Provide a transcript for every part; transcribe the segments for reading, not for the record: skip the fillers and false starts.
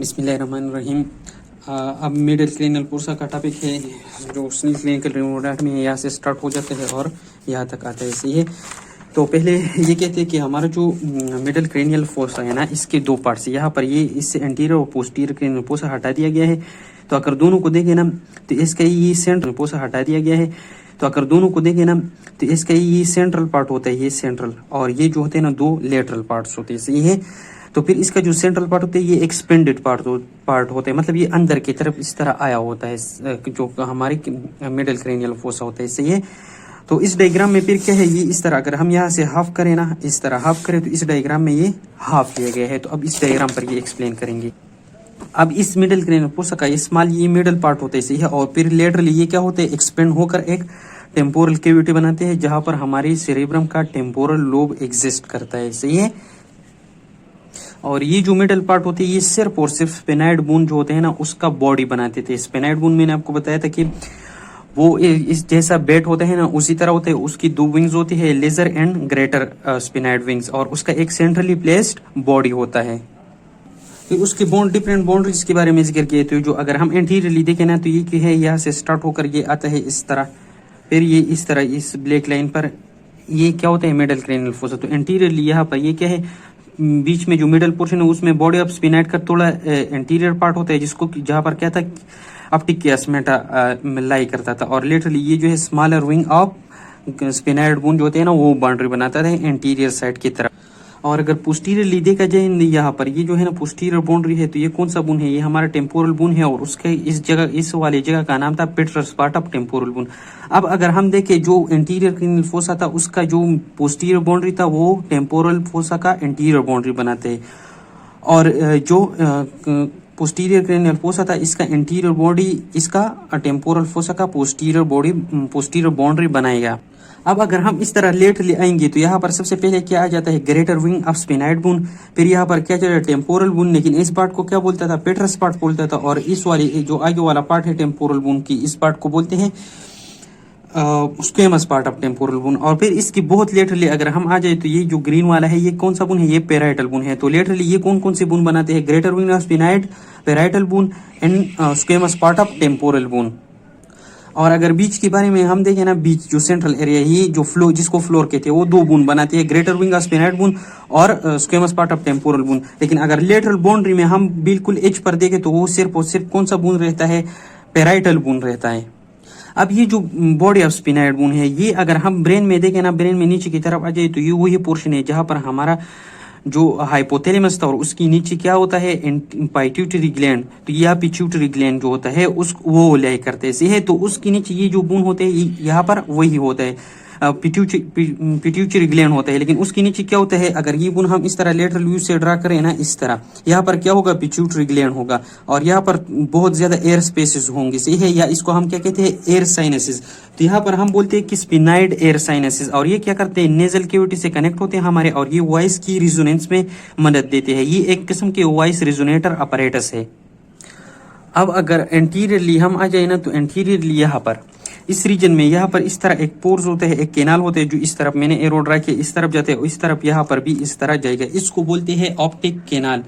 बिस्मिल्लाहिर्रहमानिर्रहीम। अब middle cranial fossa का टॉपिक है जो स्नील क्लिनिकल रिमोट में यहाँ से स्टार्ट हो जाते हैं और यहाँ तक आता है। सही है, तो पहले ये कहते हैं कि हमारा जो मिडिल क्रेनियल फोसा है ना, इसके दो पार्ट्स यहाँ पर ये इससे एंटीरियर और पोस्टीरियर क्रेनियल फोसा हटा दिया गया है। तो अगर दोनों को देखें ना तो इसका ये सेंट्रल फोसा हटा दिया गया है। तो अगर दोनों को देखें ना तो इसका ये सेंट्रल पार्ट होता है, ये सेंट्रल, और ये जो होते हैं ना दो लेटरल पार्ट्स होते हैं। सही है, तो फिर इसका जो सेंट्रल पार्ट होता है ये एक्सपेंडेड पार्ट होता है, मतलब ये अंदर की तरफ इस तरह आया होता है जो हमारे मिडिल क्रेनियल फोसा होता है। सही है, तो इस डायग्राम में फिर क्या है, ये इस तरह अगर हम यहाँ से हाफ करें ना, इस तरह हाफ करें तो इस डायग्राम में ये हाफ लिया गया है। तो अब इस डायग्राम पर ये एक्सप्लेन करेंगे। अब इस मिडिल क्रेनियल फोसा का स्मॉल ये मिडिल पार्ट होता है। सही है, और फिर लेटरली ये क्या होता है, एक्सपेंड होकर एक टेम्पोरल कैविटी बनाते हैं जहां पर हमारे सेरेब्रम का टेम्पोरल लोब एग्जिस्ट करता है। सही है, और ये जो मिडल पार्ट होती है ये सिर्फ और सिर्फ स्पेनाइड बोन जो होते हैं ना उसका बॉडी बनाते थे। स्पेनाइड बोन मैंने आपको बताया था कि वो इस जैसा बैट होता है ना उसी तरह होता है। उसकी दो विंग्स होती है, लेजर एंड ग्रेटर स्पेनाइड विंग्स, और उसका एक सेंट्रली प्लेस्ड बॉडी होता है। फिर उसके डिफरेंट बाउंड्रीज के बारे में जिक्र किए। तो जो अगर हम एंटीरियरली देखें ना तो ये क्या है, यहाँ से स्टार्ट होकर ये आता है इस तरह, फिर ये इस तरह इस ब्लैक लाइन पर ये क्या होता है मिडिल क्रेनियल फोसा। तो एंटीरियरली यहाँ पर ये क्या है, बीच में जो मिडल पोर्शन है उसमें बॉडी ऑफ स्पिनाइड का थोड़ा एंटीरियर पार्ट होता है जिसको जहां पर क्या था ऑप्टिक कियासमेटा लाई करता था, और लेटरली ये जो है smaller wing of sphenoid bone जो होते हैं ना वो बाउंड्री बनाता था एंटीरियर साइड की तरफ। और अगर पोस्टीरियरली देखा जाए यहाँ पर ये जो है ना पोस्टीरियर बाउंड्री है, तो ये कौन सा बोन है, ये हमारा टेम्पोरल बोन है, और उसके इस जगह इस वाली जगह का नाम था पेट्रस पार्ट ऑफ टेम्पोरल बोन। अब अगर हम देखें जो इंटीरियर क्रेनियल फोसा था उसका जो पोस्टीरियर बाउंड्री था वो टेम्पोरल फोसा का इंटीरियर बाउंड्री बनाते हैं, और जो पोस्टीरियर क्रेनियल फोसा था इसका इंटीरियर बॉडी इसका टेम्पोरल फोसा का पोस्टीरियर बाउंड्री बनाएगा। अब अगर हम इस तरह लेटरली आएंगे तो यहाँ पर सबसे पहले क्या आ जाता है, greater wing of sphenoid bone, फिर यहाँ पर क्या चला टेम्पोरल बोन, लेकिन इस पार्ट को क्या बोलता था, पेट्रस पार्ट बोलता था, और इस वाली जो आगे वाला पार्ट है टेम्पोरल बोन की, इस पार्ट को बोलते हैं squamous part of temporal bone. और फिर इसकी बहुत लेटरली अगर हम आ जाए तो ये जो ग्रीन वाला है ये कौन सा बोन है, ये पेराइटल बोन है। तो लेटरली ये कौन कौन से बोन बनाते हैं, greater wing of sphenoid, parietal bone and squamous part of temporal bone. और अगर बीच के बारे में हम देखें ना, बीच जो सेंट्रल एरिया ये जो फ्लोर जिसको फ्लोर कहते हैं वो दो बोन बनाते हैं, greater wing of sphenoid bone और squamous part of temporal bone. लेकिन अगर लेटरल बाउंड्री में हम बिल्कुल एज पर देखें तो वो सिर्फ और सिर्फ कौन सा बोन रहता है, पेराइटल बोन रहता है। अब ये जो बॉडी ऑफ स्पिनाइड बोन है ये अगर हम ब्रेन में देखें ना, ब्रेन में नीचे की तरफ आ जाए तो ये वही पोर्शन है जहां पर हमारा जो हाइपोथैलेमस था और उसकी नीचे क्या होता है पाइट्यूटरी ग्लैंड, तो यह पिट्यूटरी ग्लैंड जो होता है उस वो लय करते से है। तो उसके नीचे ये जो बोन होते हैं यहाँ पर वही होता है पिट्यूटरी ग्लैंड होता है, लेकिन उसके नीचे क्या होता है, अगर ये बोन हम इस तरह लेटरल व्यू से ड्रा करें ना इस तरह, यहाँ पर क्या होगा, पिट्यूटरी ग्लैंड होगा, और यहाँ पर बहुत ज्यादा एयर स्पेसेस होंगे। सही है, या इसको हम क्या कहते हैं, एयर साइनसेस। तो यहाँ पर हम बोलते हैं कि स्पिनाइड एयर साइनसेस, और ये क्या करते हैं, नेजल कैविटी से कनेक्ट होते हैं हमारे, और ये वॉइस की रिजोनेंस में मदद देते हैं। ये एक किस्म के वॉइस रिजोनेटर अपरेटस है। अब अगर एंटीरियरली हम आ जाए ना तो एंटीरियरली यहाँ पर इस रीजन में यहाँ पर इस तरह एक पोर्स होता है, एक कैनाल होता है जो इस तरफ मैंने एरो ड्रा किया इस तरफ जाते हैं, इस तरफ यहाँ पर भी इस तरह जाएगा, इसको बोलते हैं ऑप्टिक कैनाल।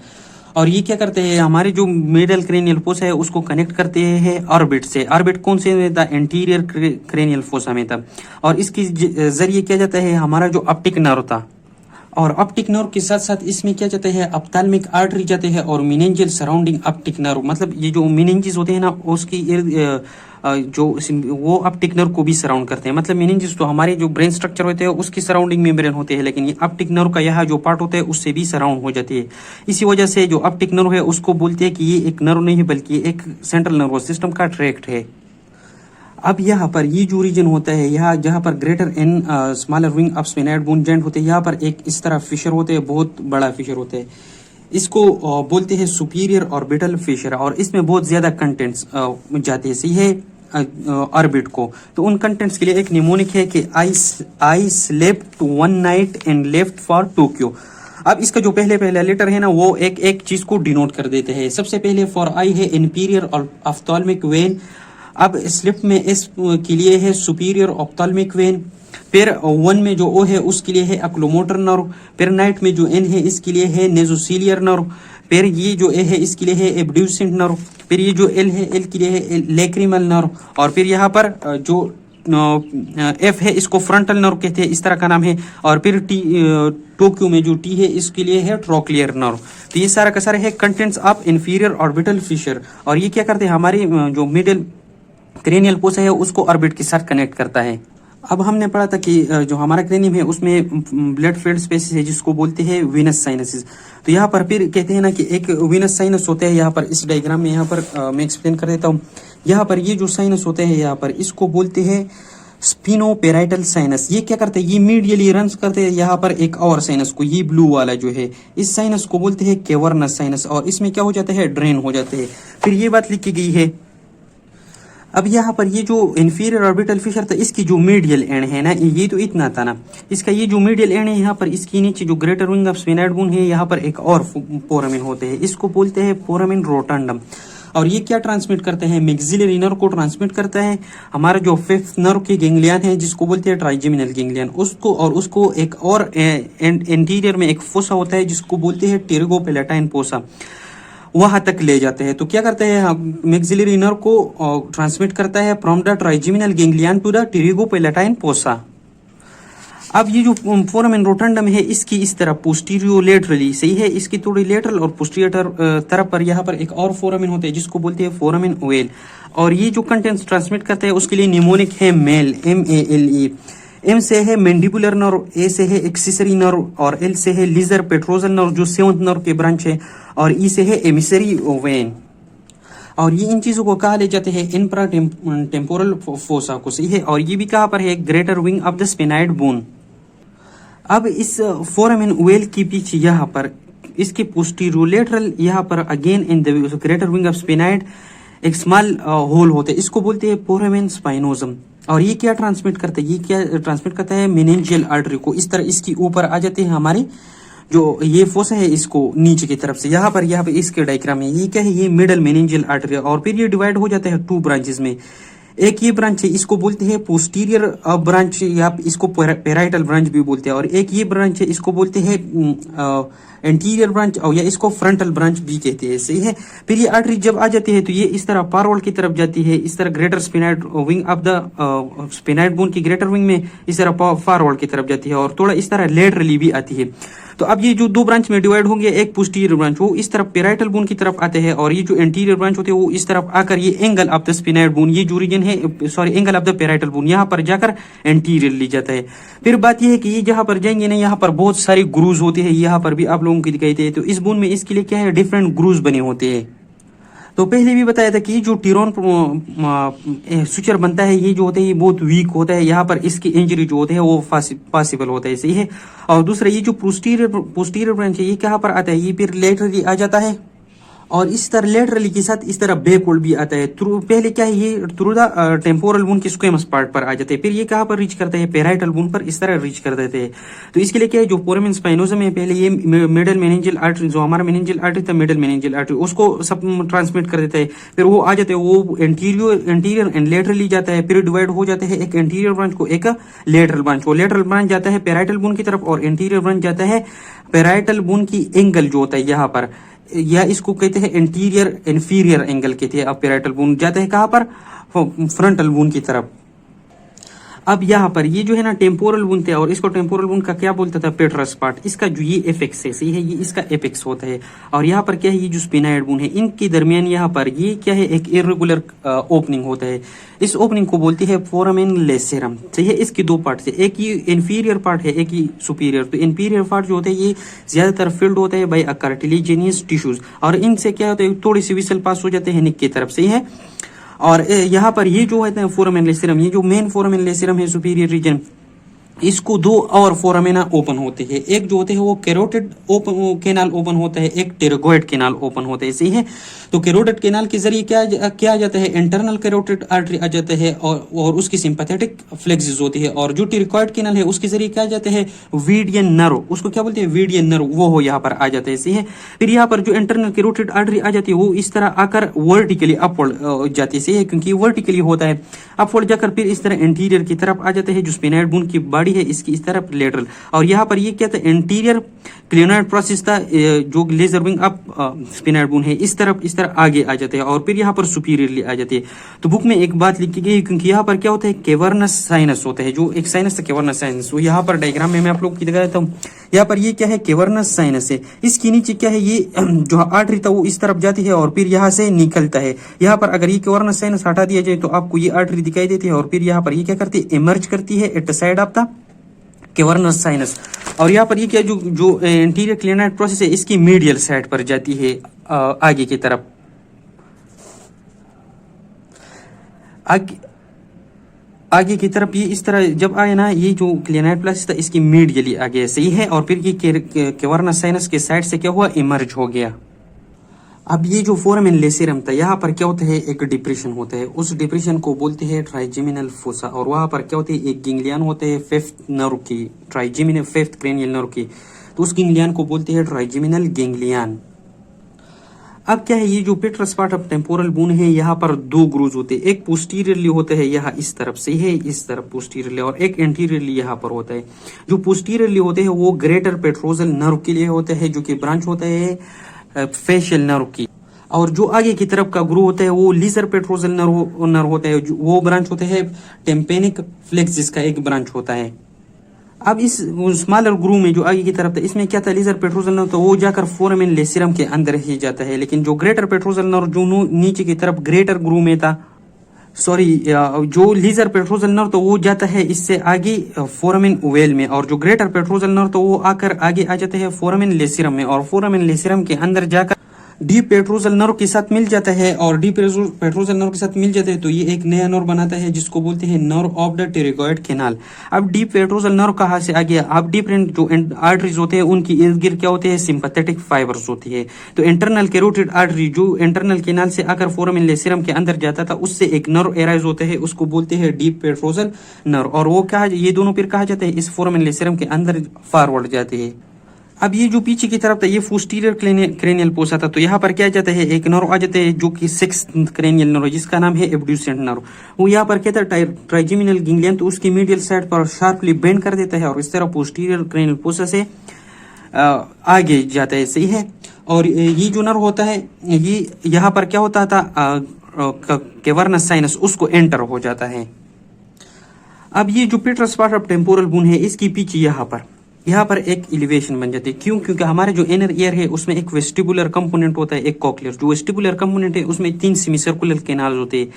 और ये क्या करते हैं, हमारे जो मिडल क्रेनियल फोसा है उसको कनेक्ट करते हैं ऑर्बिट से। ऑर्बिट कौन से में था, एंटीरियर क्रेनियल फोसा में था, और इसके जरिए क्या जाता है हमारा जो ऑप्टिक नर्व था, और ऑप्टिक नर्व के साथ साथ इसमें क्या जाता है, ऑप्थाल्मिक आर्टरी जाते हैं और मेनिंजियल सराउंडिंग ऑप्टिक नर्व, मतलब ये जो मेनिंजेस होते हैं ना उसकी जो वो ऑप्टिक नर्व को भी सराउंड करते हैं। मतलब मेनिंजेस तो हमारे जो ब्रेन स्ट्रक्चर होते हैं उसकी सराउंडिंग मेम्ब्रेन होते हैं, लेकिन ये ऑप्टिक नर्व का यहाँ जो पार्ट होता है उससे भी सराउंड हो जाती है। इसी वजह से जो ऑप्टिक नर्व है उसको बोलते हैं कि ये एक नर्व नहीं है बल्कि एक सेंट्रल नर्वस सिस्टम का ट्रैक्ट है। अब यहाँ पर ये जो रीजन होता है, यहाँ जहाँ पर greater and smaller wing of sphenoid bone joint होते हैं, यहाँ पर एक इस तरह फिशर होते हैं, बहुत बड़ा फिशर होता है, इसको बोलते हैं सुपीरियर ऑर्बिटल फिशर, और इसमें बहुत ज्यादा कंटेंट्स जाते हैं। सही है, ऑर्बिट को, तो उन कंटेंट्स के लिए एक निमोनिक है कि I slept one night and left for Tokyo. अब इसका जो पहला लेटर है ना वो एक चीज को डिनोट कर देते हैं। सबसे पहले फॉर आई है इंपीरियर ऑप्थाल्मिक वेन, अब स्लिप में एस के लिए है सुपीरियर ऑप्थाल्मिक वेन, फिर वन में जो ओ है उसके लिए है अक्लोमोटर नर्व, फिर नाइट में जो एन है इसके लिए है नेजोसीलियर नर्व, फिर ये जो ए है इसके लिए है एब्ड्यूसेंट नर्व, फिर ये जो एल है एल के लिए है लैक्रिमल नर्व, और फिर यहाँ पर जो एफ है इसको फ्रंटल नर्व कहते हैं, इस तरह का नाम है। और फिर टी टोक्यो में जो टी है इसके लिए है ट्रोक्लियर नर्व। तो ये सारा का सारा है contents of inferior orbital Fisher. और ये क्या करते हैं, हमारी जो मिडिल क्रेनियल फोसा है उसको ऑर्बिट के साथ कनेक्ट करता है। अब हमने पढ़ा था कि जो हमारा क्रेनियम है उसमें ब्लड फ्लूइड स्पेसेस है जिसको बोलते हैं वीनस साइनसेस। तो यहाँ पर फिर कहते हैं ना कि एक वीनस साइनस होता है, यहाँ पर इस डायग्राम में यहाँ पर मैं एक्सप्लेन कर देता हूँ। यहाँ पर ये जो साइनस होते हैं यहाँ पर इसको बोलते हैं स्पिनोपेराइटल साइनस। ये क्या करते हैं, ये मीडियली रन्स करते हैं यहाँ पर एक और साइनस को, ये ब्लू वाला जो है इस साइनस को बोलते हैं कैवर्नस साइनस, और इसमें क्या हो जाता है, ड्रेन हो जाते हैं। फिर ये बात लिखी गई है। अब यहाँ पर ये जो इंफीरियर ऑर्बिटल फिशर था इसकी जो मीडियल एंड है ना, ये तो इतना था ना, इसका ये जो मीडियल एंड है यहाँ पर इसकी नीचे जो ग्रेटर विंग ऑफ स्फेनाइड बोन है यहाँ पर एक और फोरामेन होते हैं, इसको बोलते हैं फोरामेन रोटंडम। और ये क्या ट्रांसमिट करते हैं, मैक्सिलरी नर्व को ट्रांसमिट करता है। हमारा जो फिफ्थ नर्व के गैंग्लियन है जिसको बोलते हैं ट्राइजेमिनल गैंग्लियन, उसको और उसको एक और इंटीरियर में एक फोसा होता है जिसको बोलते हैं टेरिगोपेलेटाइन फोसा, वहां तक ले जाते हैं। तो क्या करते हैं, मैक्सिलरी नर्व को ट्रांसमिट करता है from the trigeminal ganglion to the pterygopalatine fossa. अब ये जो फोरामेन रोटंडम है इसकी इस तरह पोस्टीरियोलेटरली सही है, इसकी थोड़ी लेटरल और पोस्टीरियर तरफ पर यहाँ पर एक और फोरामेन होता है जिसको बोलते हैं फोरामेन ओवेल। और ये जो कंटेंट्स ट्रांसमिट करता है उसके लिए निमोनिक है मेल, MALE। एम से है मैंडिबुलर नर्व, ए से है एक्सेसरी नर्व, और एल से है लीजर पेट्रोजल नर्व जो 7th नर्व के ब्रांच है, और ई से है एमिसरी वेन। और ये इन चीजों को कहा ले जाते हैं इंफ्रा टेम्पोरल फोसा को सही है। और ये भी कहाँ पर है, greater wing of the sphenoid bone. अब इस फोरामेन ओवेल के पीछे यहाँ पर इसके पोस्टीरियोलेटरल यहाँ पर again in the greater wing of sphenoid एक स्मॉल होल होते हैं, इसको बोलते हैं फोरामेन स्पाइनोजम। और ये क्या ट्रांसमिट करता है, ये क्या ट्रांसमिट करता है, मेनिंजियल आर्टरी को। इस तरह इसकी ऊपर आ जाते हैं हमारे जो ये फोसा है इसको नीचे की तरफ से, यहाँ पर इसके डायग्राम में ये क्या है, ये मिडल मेनिंजियल आर्टरी। और फिर ये डिवाइड हो जाता है 2 ब्रांचेस में। एक ये ब्रांच है इसको बोलते हैं पोस्टीरियर ब्रांच, या इसको पेराइटल ब्रांच भी बोलते हैं। और एक ये ब्रांच है इसको बोलते हैं एंटीरियर ब्रांच, और या इसको फ्रंटल ब्रांच भी कहते हैं सही है। फिर ये आर्टरी जब आ जाती है तो ये इस तरह पारवल की तरफ जाती है, इस तरह greater sphenoid wing of the sphenoid bone की ग्रेटर विंग में इस तरह फारवर्ड की तरफ जाती है, और थोड़ा इस तरह लेटरली भी आती है। तो अब ये जो 2 ब्रांच में डिवाइड होंगे, एक पोस्टीरियर ब्रांच वो इस तरफ पेराइटल बोन की तरफ आते हैं, और ये जो एंटीरियर ब्रांच होते हैं वो इस तरफ आकर ये angle of the sphenoid bone, ये जो रीजन है sorry angle of the parietal bone यहाँ पर जाकर एंटीरियर ली जाता है। फिर बात ये है कि ये जहाँ पर जाएंगे ना यहाँ पर बहुत सारी ग्रूव्स होते हैं, यहाँ पर भी आप लोगों को दिखाई दे। तो इस बोन में इसके लिए क्या है, डिफरेंट ग्रूव्स बने होते हैं। तो पहले भी बताया था कि जो टिरोन सुचर बनता है ये जो होता है ये बहुत वीक होता है, यहाँ पर इसकी इंजरी जो होते हैं वो पॉसिबल होता है सही है। और दूसरा ये जो पोस्टीरियर ब्रांच है ये कहाँ पर आता है, ये फिर लेटरली आ जाता है, और इस तरह लेटरली के साथ इस तरह बैकवर्ड भी आता है। पहले क्या है, ये थ्रू द टेम्पोरल बोन के स्क्वेमस पार्ट पर आ जाते हैं, फिर ये कहाँ पर रीच करते हैं, पेराइटल बोन पर इस तरह रीच कर देते हैं। तो इसके लिए क्या है, जो फोरामेन स्पाइनोजम है पहले ये मिडल मेनिंजियल आर्टरी, जो हमारा मेनिंजियल आर्टरी था मिडल मेनिंजियल आर्टरी, उसको सब ट्रांसमिट कर देता है। फिर वो आ जाते हैं, वो एंटीरियर एंड लेटरली जाता है, फिर डिवाइड हो जाते हैं एक एंटीरियर ब्रांच को एक लेटरल ब्रांच को। लेटरल ब्रांच जाता है पेराइटल बोन की तरफ, और एंटीरियर ब्रांच जाता है पेराइटल बोन की एंगल जो होता है यहाँ पर, या इसको कहते हैं इंटीरियर इंफीरियर एंगल कहते हैं। अब पेराइटल बोन जाते हैं कहाँ पर, फ्रंटल बोन की तरफ। अब यहाँ पर ये जो है ना टेम्पोरल बोन थे, और इसको टेम्पोरल बोन का क्या बोलता था, पेट्रस पार्ट। इसका जो ये एपेक्स है सही है, ये इसका एपेक्स होता है। और यहाँ पर क्या है, ये जो स्पिनाइड बोन है इनके दरमियान यहाँ पर ये क्या है, एक इरेगुलर ओपनिंग होता है। इस ओपनिंग को बोलते हैं फोरामेन लेसेरम सही है। इसके 2 पार्ट है, एक ये इंफीरियर पार्ट है, एक ही सुपीरियर। तो इंफीरियर पार्ट जो होता है ये ज्यादातर फिल्ड होता है बाय कार्टिलेजिनियस टिश्यूज, और इनसे क्या होता है, थोड़ी सी विसल पास हो जाते हैं निक की तरफ सही है। और यहाँ पर ये जो है फोरामेन लेसेरम, ये जो मेन फोरामेन लेसेरम है सुपीरियर रीजन, इसको 2 और फोरामेना ओपन होते हैं। एक जो होते हैं वो कैरोटिड ओपन कैनाल ओपन होता है, एक टेरेगोइड कैनाल ओपन होता है सही है। तो कैरोटिड कैनाल के जरिए क्या आ जाता है, इंटरनल कैरोटिड आर्टरी आ जाता है, और उसकी सिंपैथेटिक फ्लेक्सिस होती है। और जो टेरेगोइड कैनाल है उसके जरिए क्या आ जाता है, वीडियन नर्व, उसको क्या बोलते हैं, वीडियन नर्व, वो हो यहाँ पर आ जाता है सही है। फिर यहाँ पर जो इंटरनल कैरोटिड आर्टरी आ जाती है वो इस तरह आकर वर्टिकली अपवर्ड जाती है सही है, क्योंकि वर्टिकली होता है। अपवर्ड जाकर फिर इस तरह इंटीरियर की तरफ आ जाता है, जो स्पिनाइड बोन की बॉडी है इसकी इस तरफ लेटरल, और यहाँ पर ये क्या था एंटीरियर क्लिनोइड प्रोसेस था, जो लेजर विंग अप स्पिनाइड बोन है इस तरह आगे आ जाते हैं और फिर यहाँ पर सुपीरियरली आ जाती है। तो बुक में एक बात लिखी गई क्योंकि यहाँ पर क्या होता है केवर्नस साइनस होता है, जो एक साइनस था केवर्नस साइनस, वो यहाँ पर डायग्राम में मैं आप लोग की दिखा देता हूँ। यहाँ पर ये क्या है केवर्नस साइनस है, इसके नीचे क्या है ये जो आर्टरी था वो इस तरफ जाती है और फिर यहाँ से निकलता है। यहाँ पर अगर ये केवर्नस साइनस हटा दिया जाए तो आपको ये आर्टरी दिखाई देती है और फिर यहाँ पर ये क्या करती है इमर्ज करती है at the side of the cavernous sinus. और यहाँ पर ये क्या जो एंटीरियर क्लिनोइड प्रोसेस है इसकी मीडियल साइड पर जाती है आगे की तरफ। आगे की तरफ ये इस तरह जब आए ना, ये जो क्लिनोइड प्रोसेस था इसकी मीडियली आगे सही है और फिर ये केवर्नस साइनस के साइड से क्या हुआ इमर्ज हो गया। अब ये जो फोरामेन लेसेरम था यहाँ पर क्या होता है एक डिप्रेशन होता है, उस डिप्रेशन को बोलते हैं ट्राइजेमिनल फोसा, और वहां पर क्या होते है एक गिंगलियन होते हैं फिफ्थ नर्व की, ट्राइजेमिनल फिफ्थ क्रेनियल नर्व की, तो उस गिंगलियन को बोलते हैं ट्राइजेमिनल गिंगलियन। अब क्या है ये जो पेट्रस पार्ट ऑफ टेम्पोरल बोन है यहाँ पर दो ग्रूव्स होते हैं, एक पोस्टीरियरली होता है यहाँ इस तरफ से है इस तरफ पोस्टीरियरली, और एक एंटीरियरली यहाँ पर होता है। जो पोस्टीरियरली होते हैं वो ग्रेटर पेट्रोजल नर्व के लिए होता है जो कि ब्रांच होता है फेशियल नर्व की, और जो आगे की तरफ का ग्रू होता है वो लीजर पेट्रोजल नर्व होता है, वो ब्रांच होता है टेम्पेनिक फ्लेक्सिस का एक ब्रांच होता है। अब इस स्मॉलर ग्रू में जो आगे की तरफ था इसमें क्या था लीजर पेट्रोजल नर्व, तो वो जाकर फोरामेन लेसेरम के अंदर ही जाता है, लेकिन जो ग्रेटर पेट्रोजल नर्व जो नीचे की तरफ ग्रेटर ग्रू में था, जो लीजर पेट्रोजल नर्व तो वो जाता है इससे आगे फोरामेन ओवेल में, और जो ग्रेटर पेट्रोजल नर्व तो वो आकर आगे आ जाते हैं फोरामेन लेसेरम में, और फोरामेन लेसेरम के अंदर जाकर डीप पेट्रोजल नर्व के साथ मिल जाता है, और डीप पेट्रोजल नर्व के साथ मिल जाता है तो ये एक नया नर्व बनाता है जिसको बोलते हैं nerve of the pterygoid canal. अब डीप पेट्रोजल नर्व कहाँ से आ गया, अब डिफरेंट जो आर्टरीज होते हैं उनकी इर्द गिर्द क्या होते हैं सिंपैथेटिक फाइबर्स होती है। तो इंटरनल कैरोटिड आर्टरी जो इंटरनल कैनाल से आकर फोरामेन लेसेरम के अंदर जाता था उससे एक नर्व एराइज होता है, उसको बोलते हैं डीप पेट्रोजल नर्व, और वो क्या ये दोनों फिर कहा जाता है इस फोरामेन लेसेरम के अंदर फॉरवर्ड जाते हैं। अब ये जो पीछे की तरफ था ये पोस्टीरियर क्रेनियल पोसा था, तो यहाँ पर क्या जाता है एक नर्व आ जाता है जो कि सिक्स्थ क्रेनियल नर्व जिसका नाम है एब्ड्यूसेंट नर्व, वो यहाँ पर क्या था ट्राइजेमिनल गिंगलियन, तो उसकी मीडियल साइड पर शार्पली बेंड कर देता है और इस तरह पोस्टीरियर क्रेनियल पोसा से आगे जाता है सही है। और ये जो नर्व होता है ये यहाँ पर क्या होता था केवर्नस साइनस उसको एंटर हो जाता है। अब ये जो पेट्रस पार्ट ऑफ टेम्पोरल बोन है इसकी पीछे यहाँ पर एक एलिवेशन बन जाती है, क्योंकि हमारे जो इनर ईयर है उसमें एक वेस्टिबुलर कंपोनेंट होता है एक कॉक्लियर, जो वेस्टिबुलर कंपोनेंट है उसमें 3 सेमी सर्कुलर कैनाल होते हैं,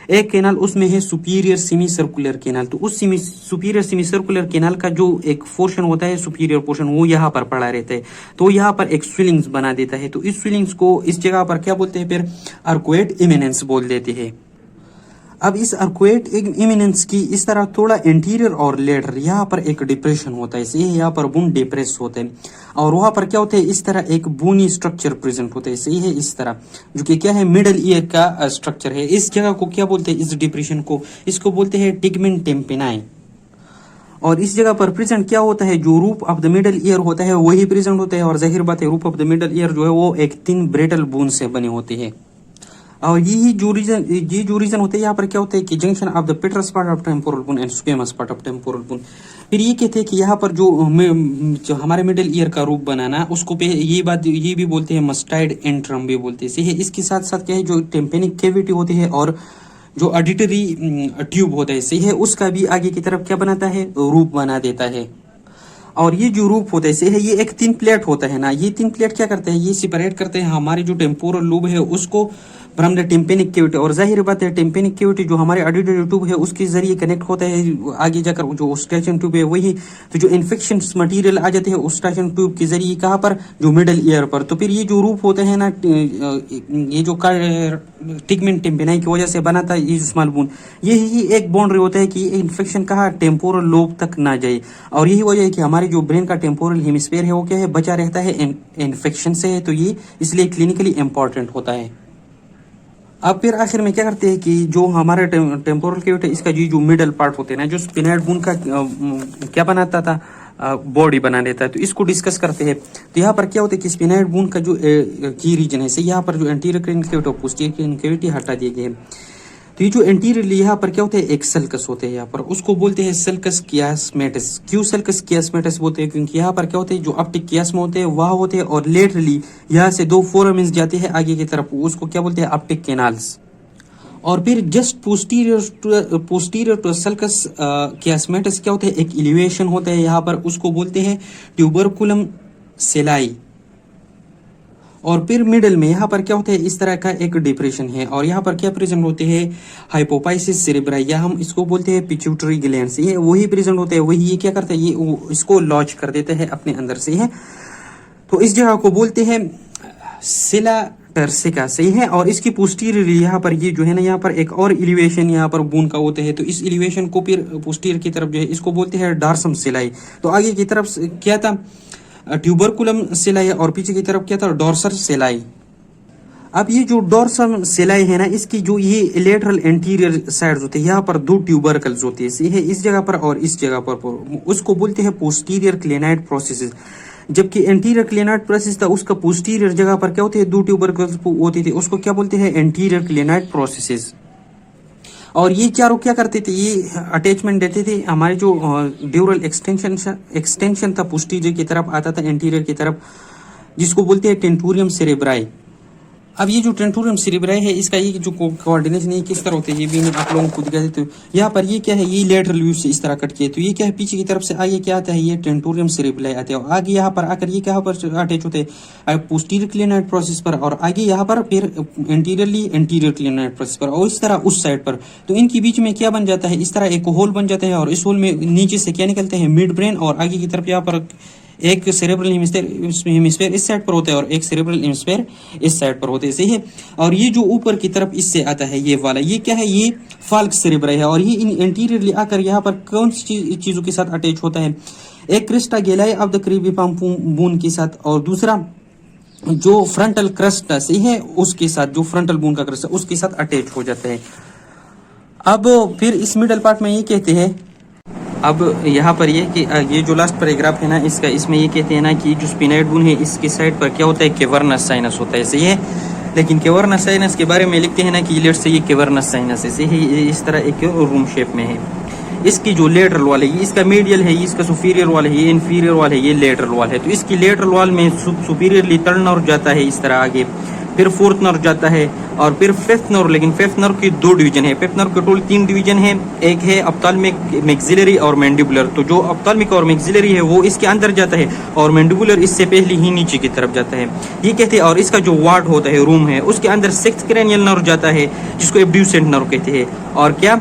एक कैनाल उसमें है सुपीरियर सेमी सर्कुलर कैनाल, तो उस सुपीरियर सेमी सर्कुलर कैनाल का जो एक पोर्शन होता है सुपीरियर पोर्शन वो यहाँ पर पड़ा रहता है, तो यहाँ पर एक स्विलिंग्स बना देता है, तो इस स्विलिंग्स को इस जगह पर क्या बोलते हैं फिर आर्कुएट इमिनेंस बोल देते हैं। अब इस आर्कुएट इमिनेंस की इस तरह थोड़ा इंटीरियर और लेटर यहाँ पर एक डिप्रेशन होता है, इसे यहाँ पर बोन डिप्रेस होते हैं, और वहां पर क्या होता है इस तरह एक बोनी स्ट्रक्चर प्रेजेंट होता है सही है इस तरह, जो कि क्या है मिडल ईयर का स्ट्रक्चर है। इस जगह को क्या बोलते हैं इस डिप्रेशन को, इसको बोलते हैं टिगमेंट टेम्पेनाई, और इस जगह पर प्रेजेंट क्या होता है जो रूप ऑफ द मिडल ईयर होता है वही प्रेजेंट होता है, और जाहिर बात है रूप ऑफ द मिडल ईयर जो है वो एक थिन ब्रेटल बोन से बनी होती है। और ये जो रीजन होते हैं यहाँ पर क्या होता है कि junction of the पेट्रस part of temporal bone and squamous part of temporal bone. फिर ये कहते हैं कि यहाँ पर जो हमारे मिडिल ईयर का रूप बनाना उसको पे ये भी बोलते हैं मस्टाइड एंट्रम भी बोलते हैं सही है। इसके साथ साथ क्या है जो टेम्पेनिक कैविटी होती है और जो ऑडिटरी ट्यूब होता है सही है उसका भी आगे की तरफ क्या बनाता है रूप बना देता है। और ये जो रूप होता है सही है ये एक तीन प्लेट होता है ना, ये तीन प्लेट क्या करते हैं ये सेपरेट करते हैं हमारे जो टेम्पोरल लूब है उसको फ्रॉम द टेम्पेनिक कैविटी, और जाहिर बात है टेम्पेनिक कैविटी जो हमारे ऑडिटरी ट्यूब है उसके जरिए कनेक्ट होता है आगे जाकर जो ऑस्ट्रेशन ट्यूब है वही, तो जो इन्फेक्शन मटेरियल आ जाते हैं ऑस्ट्रेशन ट्यूब के जरिए कहाँ पर जो मिडल ईयर पर, तो फिर ये जो रूप होते हैं ना ये जो टिगमेंट टेम्पेनाई की वजह से बनाता है ये स्मॉल बोन, यही एक बाउंड्री होता है कि इन्फेक्शन कहाँ टेम्पोरल लोब तक ना जाए, और यही वजह है कि हमारे जो ब्रेन का टेम्पोरल हेमिस्फीयर है वो क्या है बचा रहता है इन्फेक्शन से है, तो ये इसलिए क्लिनिकली इंपॉर्टेंट होता है। अब फिर आखिर में क्या करते हैं कि जो हमारे टेम्पोरल कैविटी इसका जो मिडल पार्ट होते हैं ना जो स्पिनाइड बोन का क्या बनाता था बॉडी बना देता है, तो इसको डिस्कस करते हैं। तो यहाँ पर क्या होता है कि स्पिनाइड बोन का जो की रीजन है यहाँ पर जो एंटीरियर क्रेनियल कैविटी और पोस्टीरियर क्रेनियल कैविटी हटा दिए गए हैं। तो ये जो एंटीरियरली यहाँ पर क्या होते हैं, एक सल्कस होते हैं यहाँ पर, उसको बोलते हैं सल्कस कियासमेटस। क्यों सल्कस कियासमेटस बोलते हैं, क्योंकि यहाँ पर क्या होते हैं, जो ऑप्टिक कियास्मा होते हैं वह होते हैं, और लेटरली यहाँ से दो फोरामेंस जाते हैं आगे की तरफ, उसको क्या बोलते हैं, ऑप्टिक कैनाल्स। और फिर जस्ट पोस्टीरियर टू सल्कस कियासमेटस क्या होते हैं, एक एलिवेशन होता है यहाँ पर, उसको बोलते हैं ट्यूबरकुलम सेलाई। और फिर मिडल में यहाँ पर क्या होता है, इस तरह का एक डिप्रेशन है, और यहाँ पर क्या प्रेजेंट होते हैं, हाइपोफाइसिस सेरेब्राई, या हम इसको बोलते हैं पिट्यूटरी ग्लैंड्स। ये वही प्रेजेंट होते हैं, वही ये क्या करते हैं, ये इसको लॉन्च कर देते हैं अपने अंदर से है। तो इस जगह को बोलते हैं सिला टर्सिका, सही है। और इसकी पोस्टीरियर यहाँ पर ये जो है ना, यहाँ पर एक और एलिवेशन यहाँ पर बून का होते हैं, तो इस एलिवेशन को फिर पोस्टीरियर की तरफ जो है इसको बोलते हैं डार्सम सिलाई। तो आगे की तरफ क्या था, ट्यूबरकुलम सेलाई, और पीछे की तरफ क्या था, डॉर्सल सेलाई। अब ये जो डॉर्सम सेलाई है ना, इसकी जो ये लेटरल एंटीरियर साइड होते हैं, यहाँ पर दो ट्यूबरकल्स होते हैं, सही है, इस जगह पर और इस जगह पर, उसको बोलते हैं पोस्टीरियर क्लेनाइड प्रोसेस। जबकि एंटीरियर क्लेनाइड प्रोसेस था, उसका पोस्टीरियर जगह पर क्या होते हैं, दो ट्यूबरकल्स होते थे, उसको क्या बोलते हैं, एंटीरियर क्लेनाइड प्रोसेस। और ये चारों क्या करते थे, ये अटैचमेंट देते थे, हमारे जो ड्यूरल एक्सटेंशन था पोस्टीरियर की तरफ आता था एंटीरियर की तरफ, जिसको बोलते हैं टेंटूरियम सेरेब्राई। अब ये जो टेंटूरियम सेरेब्राई है, इसका ये जो कोऑर्डिनेशन है किस तरह होते हैं, ये भी मैं आप लोगों को दिखा देता हूँ। यहाँ पर ये क्या है, ये लेटरल व्यू से इस तरह कट किया, तो ये क्या है, पीछे की तरफ से आगे क्या आता है, ये टेंटूरियम सेरेब्राई आते हैं, आगे यहाँ पर आकर ये क्या पर अटैच होते हैं पोस्टीरियर क्लेनाइड प्रोसेस पर, और आगे यहाँ पर फिर एंटीरियर क्लेनाइड प्रोसेस पर, और इस तरह उस साइड पर। तो इनके बीच में क्या बन जाता है, इस तरह एक होल बन जाता है, और इस होल में नीचे से क्या निकलते हैं, मिड ब्रेन, और आगे की तरफ यहाँ पर एक सेरेब्रल हेमिस्फीयर इस साइड पर होता है, और एक सेरेब्रल हेमिस्फीयर इस साइड पर होते हैं, सही है। और ये जो ऊपर की तरफ इससे आता है ये वाला, ये क्या है, ये फाल्क्स सेरेब्राई है, और ये इन एंटीरियरली आकर यहाँ पर कौन सी चीजों के साथ अटैच होता है, एक क्रिस्टा गेलाई ऑफ द क्रीबिफॉर्म बून के साथ, और दूसरा जो फ्रंटल क्रस्ट सही है उसके साथ, जो फ्रंटल बून का क्रस्ट है उसके साथ अटैच हो जाता है। अब फिर इस मिडल पार्ट में ये कहते हैं, अब यहाँ पर ये कि ये जो लास्ट पैराग्राफ है ना इसका, इसमें ये कहते हैं ना कि जो स्पिनाइड बोन है इसके साइड पर क्या होता है, केवर्नस साइनस होता है, सही है। लेकिन केवर्नस साइनस के बारे में लिखते हैं ना कि लेट से ये केवर्नस साइनस है, सही है, ये इस तरह एक रूम शेप में है। इसकी जो लेटरल वॉल है, ये इसका मीडियल है, ये इसका सुपीरियर वॉल है, ये इंफीरियर वॉल है, ये लेटरल वॉल है। तो इसकी लेटरल वॉल में सुपीरियरली थर्ड नर्व जाता है इस तरह आगे, फिर फोर्थ नर्व जाता है, और फिर फिफ्थ नर्व। लेकिन फिफ्थ नर्व की दो डिवीजन है, फिफ्थ नर्व के टोटल 3 डिवीजन है, एक है ऑप्थाल्मिक, मैक्सिलरी और मैंडिबुलर। तो जो ऑप्थाल्मिक और मैक्सिलरी है वो इसके अंदर जाता है, और मैंडिबुलर इससे पहले ही नीचे की तरफ जाता है, ये कहते हैं। और इसका जो वार्ड होता है, रूम है, उसके अंदर सिक्स्थ क्रेनियल नर्व जाता है, जिसको एब्ड्यूसेंट नर्व कहते हैं, और क्या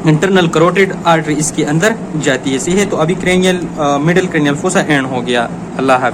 इंटरनल करोटिड आर्टरी इसके अंदर जाती है, सही है। तो अभी cranial middle cranial fossa and हो गया। अल्लाह हाफ़िज़।